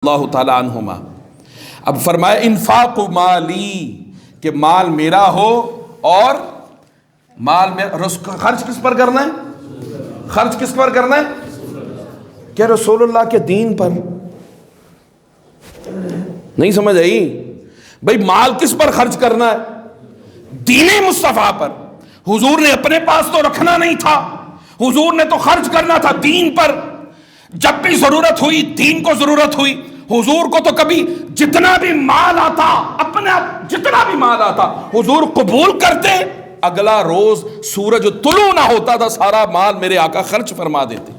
اللہ تعالیٰ عنہما۔ اب فرمایا انفاق مالی، کہ مال میرا ہو اور مال میں خرچ کس پر کرنا ہے؟ خرچ کس پر کرنا ہے؟ کہ رسول اللہ کے دین پر۔ نہیں سمجھ آئی بھئی؟ مال کس پر خرچ کرنا ہے؟ دین مصطفیٰ پر۔ حضور نے اپنے پاس تو رکھنا نہیں تھا، حضور نے تو خرچ کرنا تھا دین پر۔ جب بھی ضرورت ہوئی، دین کو ضرورت ہوئی، حضور کو تو کبھی جتنا بھی مال آتا، اپنا جتنا بھی مال آتا حضور قبول کرتے، اگلا روز سورج طلوع نہ ہوتا تھا سارا مال میرے آقا خرچ فرما دیتے،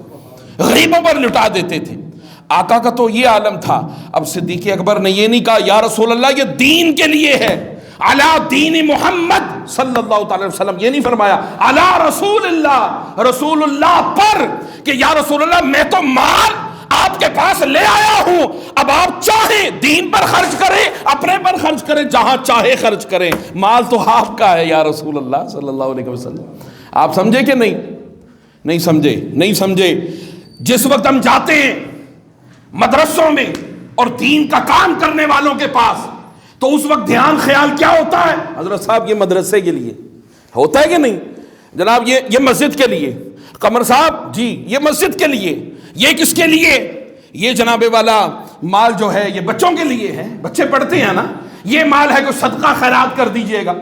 غریبوں پر لٹا دیتے تھے۔ آقا کا تو یہ عالم تھا۔ اب صدیق اکبر نے یہ نہیں کہا یا رسول اللہ یہ دین کے لیے ہے، علی دین محمد صلی اللہ تعالی وسلم، یہ نہیں فرمایا علی رسول اللہ، رسول اللہ پر، کہ یا رسول اللہ میں تو مال آپ کے پاس لے آیا ہوں، اب آپ چاہیں دین پر خرچ کریں، اپنے پر خرچ کریں، جہاں چاہے خرچ کریں، مال تو آپ کا ہے یا رسول اللہ صلی اللہ علیہ وسلم۔ آپ سمجھے کہ نہیں؟ نہیں سمجھے، نہیں سمجھے۔ جس وقت ہم جاتے ہیں مدرسوں میں اور دین کا کام کرنے والوں کے پاس، تو اس وقت دھیان خیال کیا ہوتا ہے؟ حضرت صاحب یہ مدرسے کے لیے ہوتا ہے کہ نہیں؟ جناب یہ مسجد کے لیے، قمر صاحب جی یہ مسجد کے لیے، یہ کس کے لیے؟ یہ جناب والا مال جو ہے یہ بچوں کے لیے ہے، بچے پڑھتے ہیں نا، یہ مال ہے کوئی صدقہ خیرات کر دیجئے گا،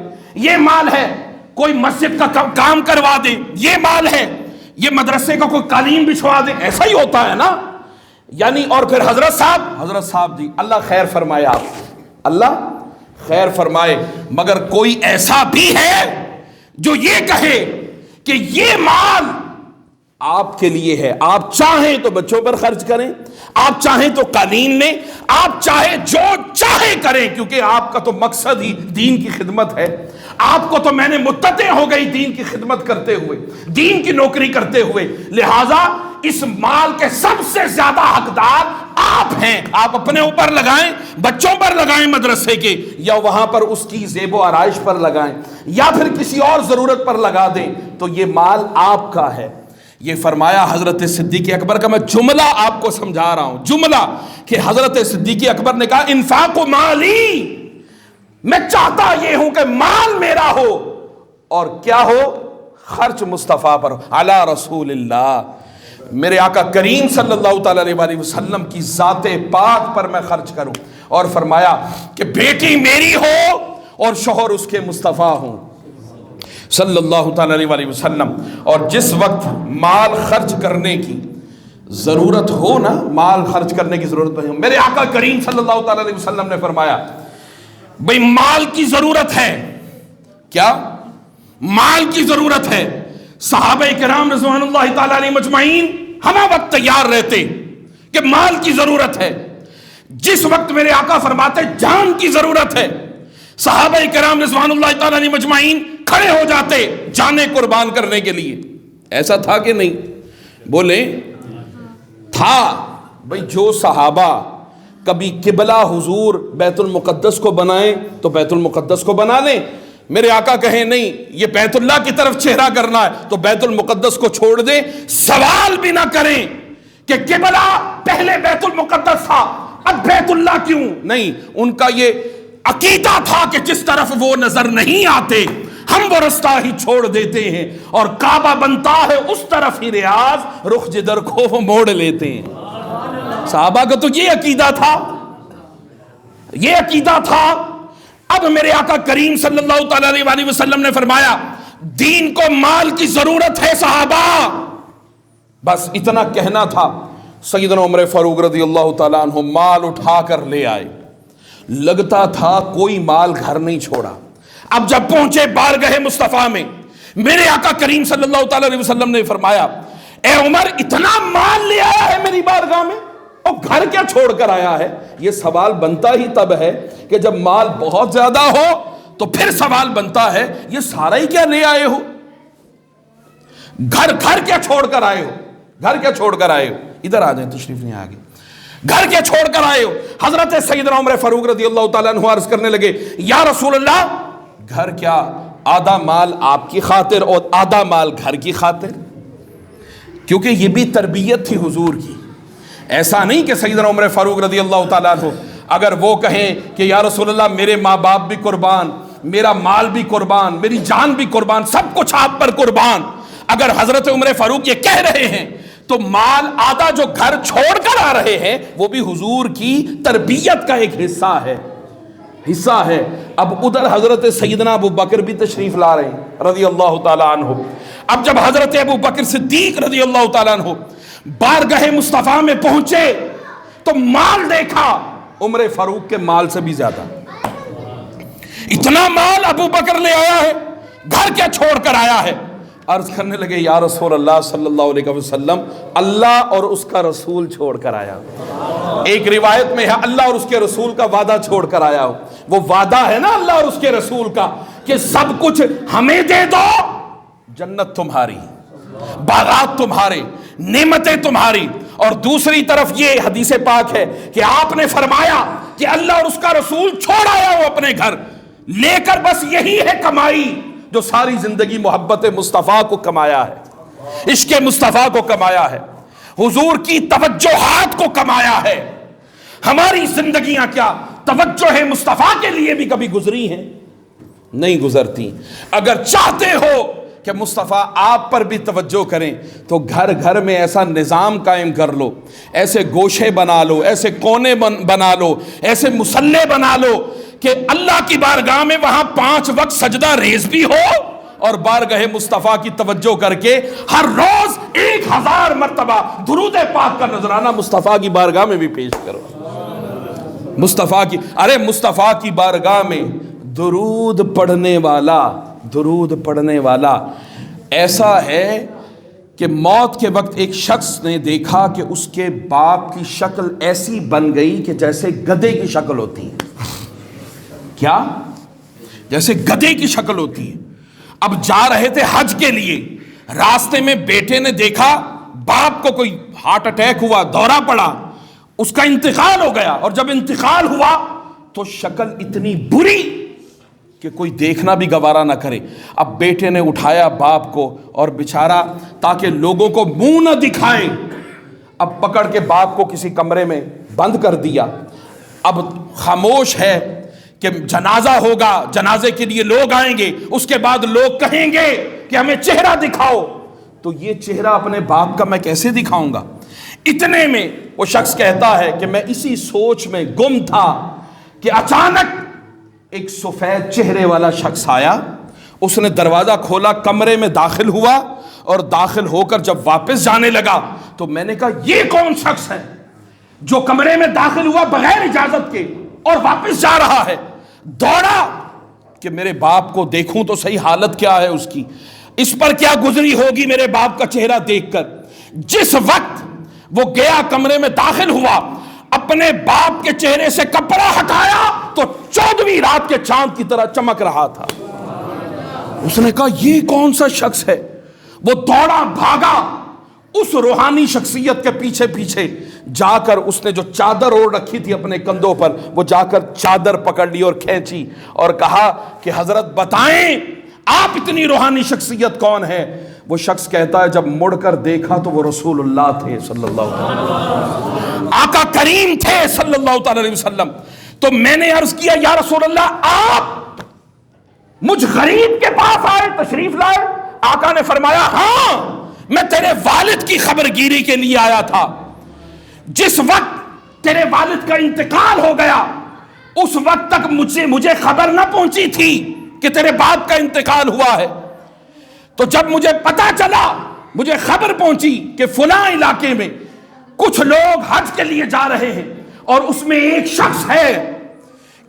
یہ مال ہے کوئی مسجد کا کام کروا دے، یہ مال ہے یہ مدرسے کا کوئی قالین بچھوا دے، ایسا ہی ہوتا ہے نا۔ یعنی اور پھر حضرت صاحب جی اللہ خیر فرمائے، آپ اللہ خیر فرمائے، مگر کوئی ایسا بھی ہے جو یہ کہے کہ یہ مال آپ کے لیے ہے، آپ چاہیں تو بچوں پر خرچ کریں، آپ چاہیں تو قالین لیں، آپ چاہے جو چاہے کریں، کیونکہ آپ کا تو مقصد ہی دین کی خدمت ہے۔ آپ کو تو میں نے متطع ہو گئی دین کی خدمت کرتے ہوئے، دین کی نوکری کرتے ہوئے، لہٰذا اس مال کے سب سے زیادہ حقدار آپ ہیں۔ آپ اپنے اوپر لگائیں، بچوں پر لگائیں مدرسے کے، یا وہاں پر اس کی زیب و آرائش پر لگائیں، یا پھر کسی اور ضرورت پر لگا دیں، تو یہ مال آپ کا ہے۔ یہ فرمایا حضرت صدیق اکبر کا، میں جملہ آپ کو سمجھا رہا ہوں، جملہ، کہ حضرت صدیق اکبر نے کہا انفاق مالی، میں چاہتا یہ ہوں کہ مال میرا ہو اور کیا ہو؟ خرچ مصطفیٰ پر ہو، علی رسول اللہ، میرے آقا کریم صلی اللہ تعالی علیہ وسلم کی ذات پاک پر میں خرچ کروں۔ اور فرمایا کہ بیٹی میری ہو اور شوہر اس کے مصطفیٰ ہوں صلی اللہ تعالی علیہ وسلم۔ اور جس وقت مال خرچ کرنے کی ضرورت ہو نا، مال خرچ کرنے کی ضرورت نہیں ہو، میرے آقا کریم صلی اللہ تعالی علیہ وسلم نے فرمایا بھئی مال کی ضرورت ہے، کیا؟ مال کی ضرورت ہے۔ صحابہ کرام رضوان اللہ تعالی علیہ مجمعین ہمہ وقت تیار رہتے کہ مال کی ضرورت ہے۔ جس وقت میرے آقا فرماتے جان کی ضرورت ہے، صحابہ کرام رضوان اللہ تعالی علیہ مجمعین کھڑے ہو جاتے جانیں قربان کرنے کے لیے۔ ایسا تھا کہ نہیں؟ بولے تھا۔ بھئی جو صحابہ کبھی قبلہ حضور بیت المقدس کو بنائیں تو بیت المقدس کو بنا لیں، میرے آقا کہیں نہیں یہ بیت اللہ کی طرف چہرہ کرنا ہے تو بیت المقدس کو چھوڑ دیں، سوال بھی نہ کریں کہ قبلہ پہلے بیت المقدس تھا اب بیت اللہ کیوں؟ نہیں، ان کا یہ عقیدہ تھا کہ جس طرف وہ نظر نہیں آتے ہم وہ رستہ ہی چھوڑ دیتے ہیں، اور کعبہ بنتا ہے اس طرف ہی ریاض، رخ جدھر کو وہ موڑ لیتے ہیں۔ صحابہ کا تو یہ عقیدہ تھا، یہ عقیدہ تھا۔ اب میرے آقا کریم صلی اللہ تعالی علیہ وسلم نے فرمایا دین کو مال کی ضرورت ہے صحابہ، بس اتنا کہنا تھا۔ سیدنا عمر فاروق رضی اللہ تعالیٰ عنہ مال اٹھا کر لے آئے، لگتا تھا کوئی مال گھر نہیں چھوڑا۔ اب جب پہنچے بارگاہ مصطفیٰ میں، میرے آقا کریم صلی اللہ تعالی علیہ وسلم نے فرمایا اے عمر اتنا مال لے آیا ہے میری بارگاہ میں، اور گھر کیا چھوڑ کر آیا ہے؟ یہ سوال بنتا ہی تب ہے کہ جب مال بہت زیادہ ہو، تو پھر سوال بنتا ہے یہ سارا ہی کیا لے آئے ہو؟ گھر کیا چھوڑ کر آئے ہو؟ گھر کیا چھوڑ کر آئے ہو؟ ادھر آ جائیں، تشریف نہیں آگے۔ گھر کیا چھوڑ کر آئے ہو؟ حضرت سیدنا عمر فاروق رضی اللہ تعالیٰ عنہ عرض کرنے لگے یا رسول اللہ گھر کیا آدھا مال آپ کی خاطر اور آدھا مال گھر کی خاطر؟ کیونکہ یہ بھی تربیت تھی حضور کی، ایسا نہیں کہ سیدنا عمر فاروق رضی اللہ تعالیٰ عنہ اگر وہ کہیں کہ یا رسول اللہ میرے ماں باپ بھی قربان، میرا مال بھی قربان، میری جان بھی قربان، سب کچھ آپ پر قربان، اگر حضرت عمر فاروق یہ کہہ رہے ہیں تو مال آدھا جو گھر چھوڑ کر آ رہے ہیں وہ بھی حضور کی تربیت کا ایک حصہ ہے۔ اب ادھر حضرت سیدنا ابو بکر بھی تشریف لا رہے ہیں رضی اللہ تعالیٰ عنہ۔ اب جب حضرت ابو بکر صدیق رضی اللہ تعالیٰ عنہ بارگاہ مصطفیٰ میں پہنچے تو مال دیکھا عمر فاروق کے مال سے بھی زیادہ، اتنا مال ابو بکر لے آیا ہے، گھر کیا چھوڑ کر آیا ہے۔ عرض کرنے لگے یا رسول اللہ صلی اللہ علیہ وسلم اللہ اور اس کا رسول چھوڑ کر آیا۔ ایک روایت میں ہے اللہ اور اس کے رسول کا وعدہ چھوڑ کر آیا ہو۔ وہ وعدہ ہے نا اللہ اور اس کے رسول کا کہ سب کچھ ہمیں دے دو، جنت تمہاری، باغات تمہارے، نعمتیں تمہاری۔ اور دوسری طرف یہ حدیث پاک ہے کہ آپ نے فرمایا کہ اللہ اور اس کا رسول چھوڑ آیا ہو اپنے گھر لے کر، بس یہی ہے کمائی جو ساری زندگی محبت مصطفیٰ کو کمایا ہے، عشق مصطفیٰ کو کمایا ہے، حضور کی توجہات کو کمایا ہے۔ ہماری زندگیاں کیا توجہ مصطفیٰ کے لیے بھی کبھی گزری ہیں؟ نہیں گزرتی۔ اگر چاہتے ہو کہ مصطفیٰ آپ پر بھی توجہ کریں تو گھر گھر میں ایسا نظام قائم کر لو، ایسے گوشے بنا لو، ایسے کونے بنا لو، ایسے مصلے بنا لو کہ اللہ کی بارگاہ میں وہاں 5 وقت سجدہ ریز بھی ہو، اور بارگاہ مصطفیٰ کی توجہ کر کے ہر روز 1000 مرتبہ درود پاک کا نذرانہ مصطفیٰ کی بارگاہ میں بھی پیش کرو۔ مصطفیٰ کی بارگاہ میں درود پڑھنے والا ایسا ہے کہ موت کے وقت ایک شخص نے دیکھا کہ اس کے باپ کی شکل ایسی بن گئی کہ جیسے گدھے کی شکل ہوتی ہے۔ کیا؟ جیسے گدھے کی شکل ہوتی ہے۔ اب جا رہے تھے حج کے لیے، راستے میں بیٹے نے دیکھا باپ کو کوئی ہارٹ اٹیک ہوا، دورہ پڑا، اس کا انتقال ہو گیا، اور جب انتقال ہوا تو شکل اتنی بری کہ کوئی دیکھنا بھی گوارا نہ کرے۔ اب بیٹے نے اٹھایا باپ کو اور بیچارہ تاکہ لوگوں کو منہ نہ دکھائے، اب پکڑ کے باپ کو کسی کمرے میں بند کر دیا۔ اب خاموش ہے کہ جنازہ ہوگا، جنازے کے لیے لوگ آئیں گے، اس کے بعد لوگ کہیں گے کہ ہمیں چہرہ دکھاؤ، تو یہ چہرہ اپنے باپ کا میں کیسے دکھاؤں گا؟ اتنے میں وہ شخص کہتا ہے کہ میں اسی سوچ میں گم تھا کہ اچانک ایک سفید چہرے والا شخص آیا، اس نے دروازہ کھولا، کمرے میں داخل ہوا، اور داخل ہو کر جب واپس جانے لگا تو میں نے کہا یہ کون شخص ہے جو کمرے میں داخل ہوا بغیر اجازت کے اور واپس جا رہا ہے؟ دوڑا کہ میرے باپ کو دیکھوں تو صحیح حالت کیا ہے اس کی، اس پر کیا گزری ہوگی میرے باپ کا چہرہ دیکھ کر۔ جس وقت وہ گیا کمرے میں داخل ہوا، اپنے باپ کے چہرے سے کپڑا ہٹایا تو 14ویں رات کے چاند کی طرح چمک رہا تھا۔ اس نے کہا یہ کون سا شخص ہے؟ وہ دوڑا بھاگا، اس روحانی شخصیت کے پیچھے پیچھے جا کر اس نے جو چادر اوڑھ رکھی تھی اپنے کندھوں پر، وہ جا کر چادر پکڑ لی اور کھینچی اور کہا کہ حضرت بتائیں آپ اتنی روحانی شخصیت کون ہے؟ وہ شخص کہتا ہے جب مڑ کر دیکھا تو وہ رسول اللہ تھے صلی اللہ علیہ وسلم، آقا کریم تھے صلی اللہ تعالی علیہ وسلم۔ تو میں نے عرض کیا یا رسول اللہ آپ مجھ غریب کے پاس آئے، تشریف لائے؟ آقا نے فرمایا ہاں میں تیرے والد کی خبرگیری کے لیے آیا تھا۔ جس وقت تیرے والد کا انتقال ہو گیا اس وقت تک مجھے خبر نہ پہنچی تھی کہ تیرے باپ کا انتقال ہوا ہے، تو جب مجھے پتا چلا، مجھے خبر پہنچی کہ فلاں علاقے میں کچھ لوگ حج کے لیے جا رہے ہیں اور اس میں ایک شخص ہے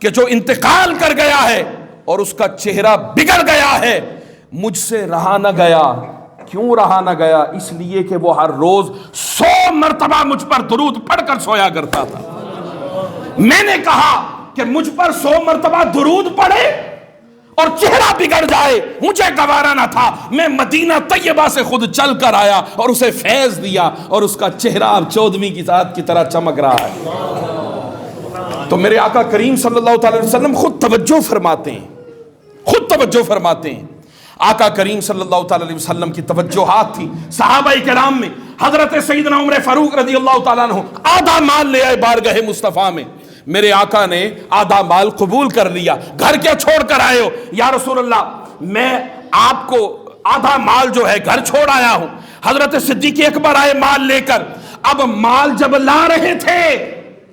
کہ جو انتقال کر گیا ہے اور اس کا چہرہ بگڑ گیا ہے، مجھ سے رہا نہ گیا۔ کیوں رہا نہ گیا؟ اس لیے کہ وہ ہر روز 100 مرتبہ مجھ پر درود پڑھ کر سویا کرتا تھا۔ میں نے کہا کہ مجھ پر 100 مرتبہ درود پڑھے اور چہرہ بگڑ جائے، مجھے گوارا نہ تھا۔ میں مدینہ طیبہ سے خود چل کر آیا اور اسے فیض دیا اور اس کا چہرہ اب 14ویں کی ذات کی طرح چمک رہا ہے۔ تو میرے آقا کریم صلی اللہ تعالی وسلم خود توجہ فرماتے ہیں۔ آقا کریم صلی اللہ تعالی وسلم کی توجہات تھی۔ صحابہ کرام میں حضرت سیدنا عمر فاروق رضی اللہ تعالیٰ عنہ آدھا مال لے آئے بارگاہ مصطفیٰ میں. میرے آقا نے آدھا مال قبول کر لیا. گھر کیا چھوڑ کر آئے ہو؟ یا رسول اللہ میں آپ کو آدھا مال جو ہے گھر چھوڑ آیا ہوں. حضرت صدیق اکبر آئے مال لے کر. اب مال جب لا رہے تھے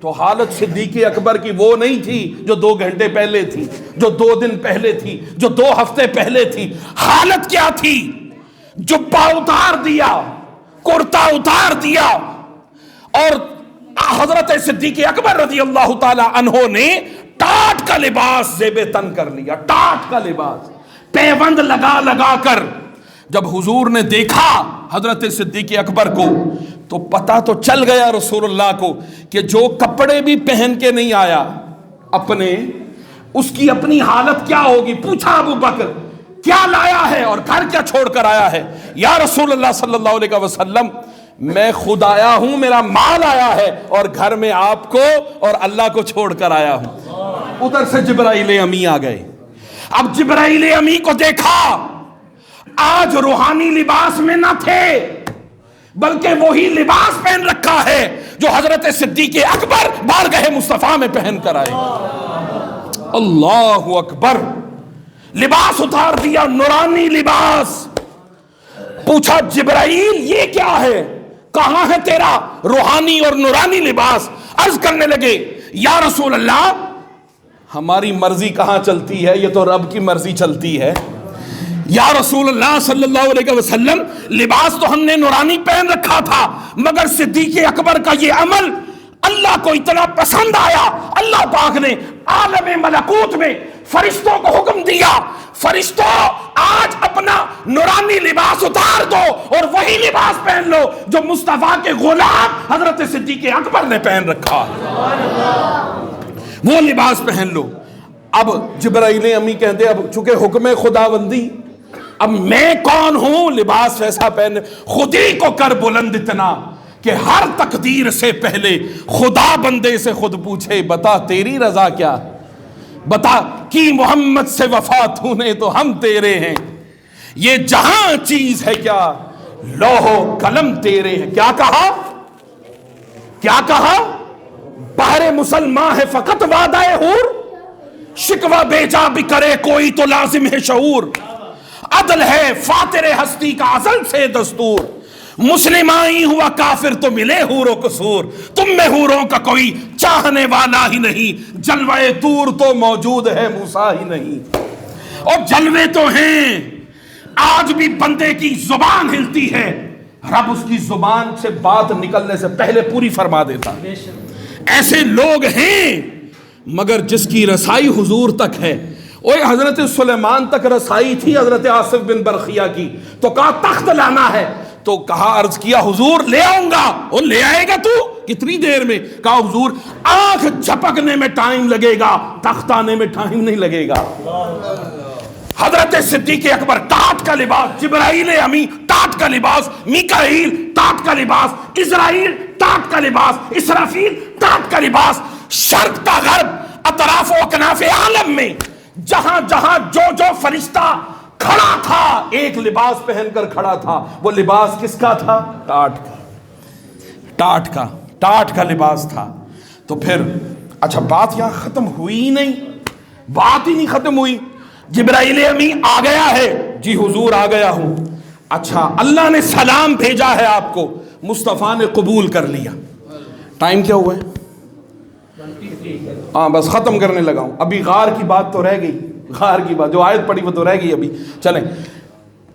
تو حالت صدیق اکبر کی وہ نہیں تھی جو 2 گھنٹے پہلے تھی, جو 2 دن پہلے تھی, جو 2 ہفتے پہلے تھی. حالت کیا تھی؟ جبہ اتار دیا, کرتا اتار دیا, اور حضرت صدیق اکبر رضی اللہ تعالی عنہ نے ٹاٹ کا لباس زیب تن کر لیا. ٹاٹ کا لباس پیوند لگا لگا کر. جب حضور نے دیکھا حضرت صدیق اکبر کو تو پتہ تو چل گیا رسول اللہ کو کہ جو کپڑے بھی پہن کے نہیں آیا اپنے, اس کی اپنی حالت کیا ہوگی. پوچھا ابو بکر کیا لایا ہے اور گھر کیا چھوڑ کر آیا ہے؟ یا رسول اللہ صلی اللہ علیہ وسلم میں خود آیا ہوں, میرا مال آیا ہے اور گھر میں آپ کو اور اللہ کو چھوڑ کر آیا ہوں. ادھر سے جبرائیل امی آ گئے. اب جبرائیل امی کو دیکھا, آج روحانی لباس میں نہ تھے بلکہ وہی لباس پہن رکھا ہے جو حضرت صدیق اکبر بارگاہ مصطفیٰ میں پہن کر آئے. اللہ اکبر. لباس اتار دیا, نورانی لباس. پوچھا جبرائیل یہ کیا ہے, کہاں ہے تیرا روحانی اور نورانی لباس؟ عرض کرنے لگے یا رسول اللہ ہماری مرضی کہاں چلتی ہے, یہ تو رب کی مرضی چلتی ہے. یا رسول اللہ صلی اللہ علیہ وسلم لباس تو ہم نے نورانی پہن رکھا تھا, مگر صدیق اکبر کا یہ عمل اللہ کو اتنا پسند آیا, اللہ پاک نے عالم ملکوت میں فرشتوں کو حکم دیا, فرشتوں آج اپنا نورانی لباس اتار دو اور وہی لباس پہن لو جو مصطفیٰ کے غلام حضرت صدیق اکبر نے پہن رکھا, وہ لباس پہن لو. اب جبرائیل امی کہتے اب چونکہ حکم خداوندی, اب میں کون ہوں لباس ویسا پہن, خود ہی کو کر بلند اتنا کہ ہر تقدیر سے پہلے خدا بندے سے خود پوچھے بتا تیری رضا کیا, بتا کی محمد سے وفا تو نے تو ہم تیرے ہیں, یہ جہاں چیز ہے کیا لوح و قلم تیرے ہیں. کیا کہا, کیا کہا؟ بہر مسلمان ہے فقط وعدہ حور, شکوہ بیجا بھی کرے کوئی تو لازم ہے شعور, عدل ہے فاتر ہستی کا ازل سے دستور, مسلمائی ہوا کافر تو ملے حور و قصور, تم میں حوروں کا کوئی چاہنے والا ہی نہیں, جلوے طور تو موجود ہے موسیٰ ہی نہیں. اور جلوے تو ہیں, آج بھی بندے کی زبان ہلتی ہے, رب اس کی زبان سے بات نکلنے سے پہلے پوری فرما دیتا. ایسے لوگ ہیں مگر جس کی رسائی حضور تک ہے. اوے حضرت سلیمان تک رسائی تھی حضرت آصف بن برخیہ کی, تو کہا تخت لانا ہے, تو کہا عرض کیا حضور لے آؤں گا. وہ لے آئے گا تو کتنی دیر میں؟ کہا حضور آنکھ جھپکنے میں ٹائم لگے گا, تخت آنے میں ٹائم نہیں لگے گا. حضرت صدیق اکبر ٹاٹ کا لباس, جبرائیل امی ٹاٹ کا لباس, میکائیل ٹاٹ کا لباس, اسرائیل ٹاٹ کا لباس, اسرافیل ٹاٹ کا لباس. شرق کا غرب, اطراف و اکناف عالم میں جہاں جہاں جو فرشتہ کھڑا تھا ایک لباس پہن کر کھڑا تھا. وہ لباس کس کا تھا؟ ٹاٹ کا. ٹاٹ کا, ٹاٹ کا لباس تھا. تو پھر اچھا بات یہاں ختم ہوئی ہی نہیں, بات ہی نہیں ختم ہوئی. جبرائیل امی آ گیا ہے, جی حضور آ گیا ہوں. اچھا اللہ نے سلام بھیجا ہے آپ کو, مصطفیٰ نے قبول کر لیا. ٹائم کیا ہوا ہے؟ ہاں بس ختم کرنے لگا ہوں. ابھی غار کی بات تو رہ گئی, غار کی بات جو آیت پڑھی وہ تو رہ گئی ابھی. چلیں,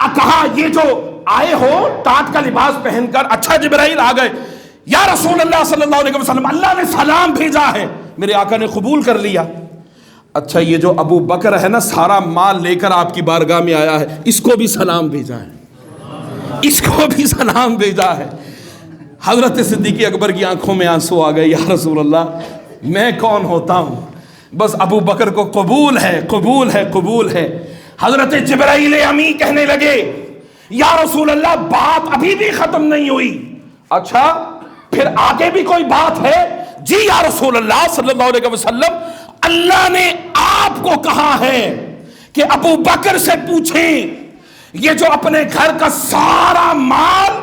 کہا یہ جو آئے ہو ٹاٹ کا لباس پہن کر. اچھا جبرائیل آ گئے, یا رسول اللہ صلی اللہ علیہ وسلم اللہ نے سلام بھیجا ہے, میرے آقا نے قبول کر لیا. اچھا یہ جو ابو بکر ہے نا سارا مال لے کر آپ کی بارگاہ میں آیا ہے, اس کو بھی سلام بھیجا ہے, اس کو بھی سلام بھیجا ہے. حضرت صدیق اکبر کی آنکھوں میں آنسو آ گئے, یا رسول اللہ میں کون ہوتا ہوں, بس ابو بکر کو قبول ہے, قبول ہے, قبول ہے. حضرت جبرائیل امی کہنے لگے یا رسول اللہ بات ابھی بھی ختم نہیں ہوئی. اچھا پھر آگے بھی کوئی بات ہے؟ جی یا رسول اللہ صلی اللہ علیہ وسلم اللہ نے آپ کو کہا ہے کہ ابو بکر سے پوچھیں یہ جو اپنے گھر کا سارا مال